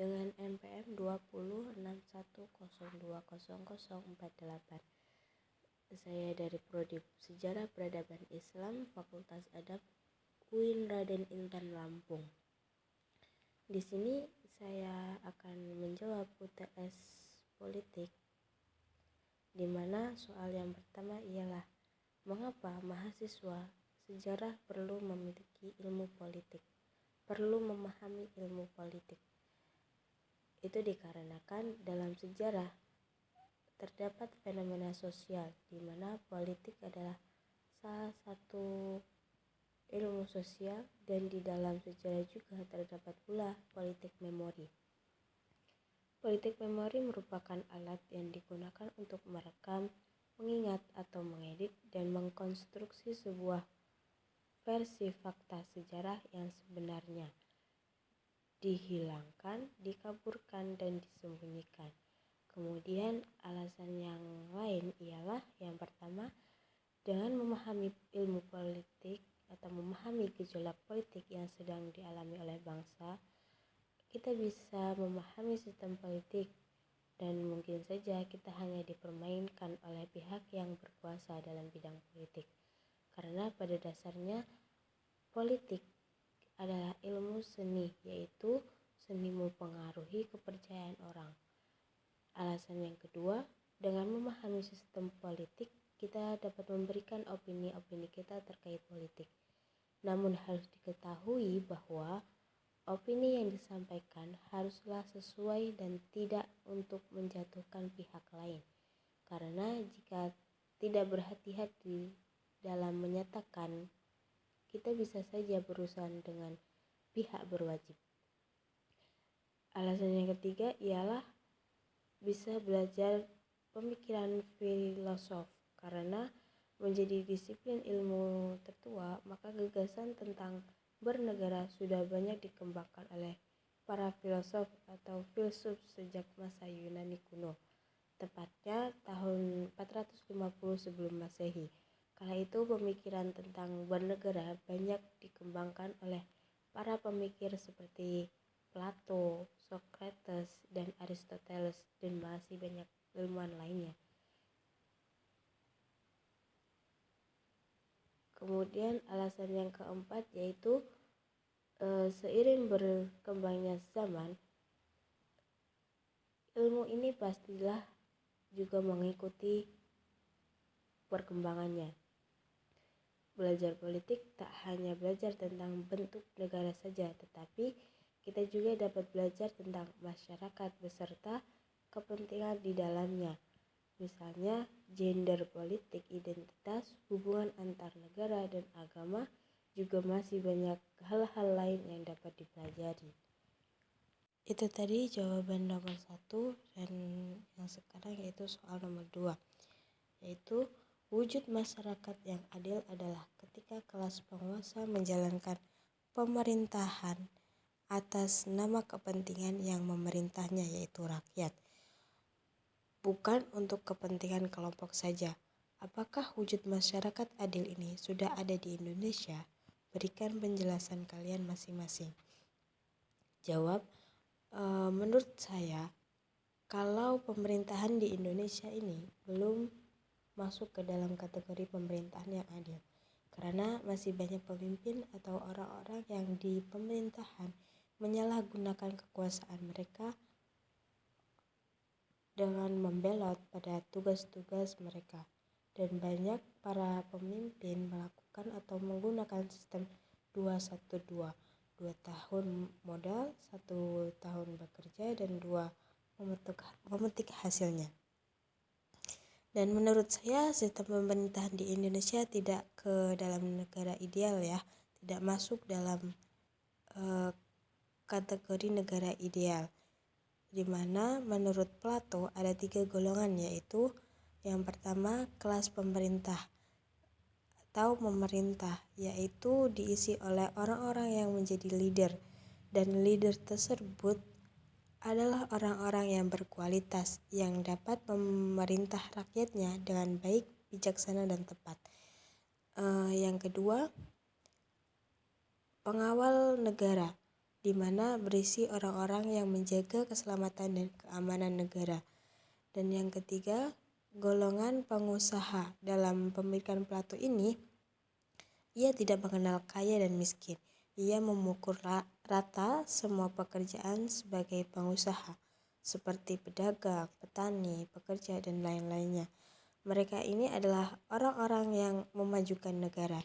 dengan NPM 2061020048. Saya dari Prodi Sejarah Peradaban Islam, Fakultas Adab UIN Raden Intan Lampung. Di sini saya akan menjawab UTS politik, di mana soal yang pertama ialah mengapa mahasiswa sejarah perlu memiliki ilmu politik, perlu memahami ilmu politik. Itu dikarenakan dalam sejarah terdapat fenomena sosial di mana politik adalah salah satu ilmu sosial, dan di dalam sejarah juga terdapat pula politik memori. Politik memori merupakan alat yang digunakan untuk merekam, mengingat atau mengedit dan mengkonstruksi sebuah versi fakta sejarah yang sebenarnya dihilangkan, dikaburkan, dan disembunyikan. Kemudian alasan yang lain ialah yang pertama, dengan memahami ilmu politik atau memahami gejolak politik yang sedang dialami oleh bangsa, kita bisa memahami sistem politik, dan mungkin saja kita hanya dipermainkan oleh pihak yang berkuasa dalam bidang politik. Karena pada dasarnya politik adalah ilmu seni, yaitu seni mempengaruhi kepercayaan orang. Alasan yang kedua, dengan memahami sistem politik, kita dapat memberikan opini-opini kita terkait politik. Namun harus diketahui bahwa opini yang disampaikan haruslah sesuai dan tidak untuk menjatuhkan pihak lain. Karena jika tidak berhati-hati dalam menyatakan, kita bisa saja berurusan dengan pihak berwajib. Alasan yang ketiga ialah bisa belajar pemikiran filosof, karena menjadi disiplin ilmu tertua, maka gagasan tentang bernegara sudah banyak dikembangkan oleh para filosof atau filsuf sejak masa Yunani kuno, tepatnya tahun 450 sebelum Masehi. Kala itu pemikiran tentang bernegara banyak dikembangkan oleh para pemikir seperti Plato, Socrates, dan Aristoteles, dan masih banyak ilmuwan lainnya. Kemudian alasan yang keempat yaitu seiring berkembangnya zaman, ilmu ini pastilah juga mengikuti perkembangannya. Belajar politik tak hanya belajar tentang bentuk negara saja, tetapi kita juga dapat belajar tentang masyarakat beserta kepentingan di dalamnya. Misalnya gender politik, identitas, hubungan antar negara dan agama, juga masih banyak hal-hal lain yang dapat dipelajari. Itu tadi jawaban nomor 1, dan yang sekarang yaitu soal nomor 2, yaitu wujud masyarakat yang adil adalah ketika kelas penguasa menjalankan pemerintahan atas nama kepentingan yang memerintahnya, yaitu rakyat, bukan untuk kepentingan kelompok saja. Apakah wujud masyarakat adil ini sudah ada di Indonesia? Berikan penjelasan kalian masing-masing. Jawab, menurut saya, kalau pemerintahan di Indonesia ini belum masuk ke dalam kategori pemerintahan yang adil, karena masih banyak pemimpin atau orang-orang yang di pemerintahan menyalahgunakan kekuasaan mereka dengan membelot pada tugas-tugas mereka, dan banyak para pemimpin melakukan atau menggunakan sistem 212, 2 tahun modal, 1 tahun bekerja, dan 2 memetik hasilnya. Dan menurut saya sistem pemerintahan di Indonesia tidak ke dalam negara ideal ya, tidak masuk dalam kategori negara ideal, di mana menurut Plato ada 3 golongan, yaitu yang pertama kelas pemerintah atau memerintah, yaitu diisi oleh orang-orang yang menjadi leader, dan leader tersebut adalah orang-orang yang berkualitas yang dapat memerintah rakyatnya dengan baik, bijaksana, dan tepat. Yang kedua, pengawal negara. di mana berisi orang-orang yang menjaga keselamatan dan keamanan negara. Dan yang ketiga, golongan pengusaha. Dalam pemikiran Plato ini, ia tidak mengenal kaya dan miskin. Ia memukul rata semua pekerjaan sebagai pengusaha, seperti pedagang, petani, pekerja, dan lain-lainnya. Mereka ini adalah orang-orang yang memajukan negara.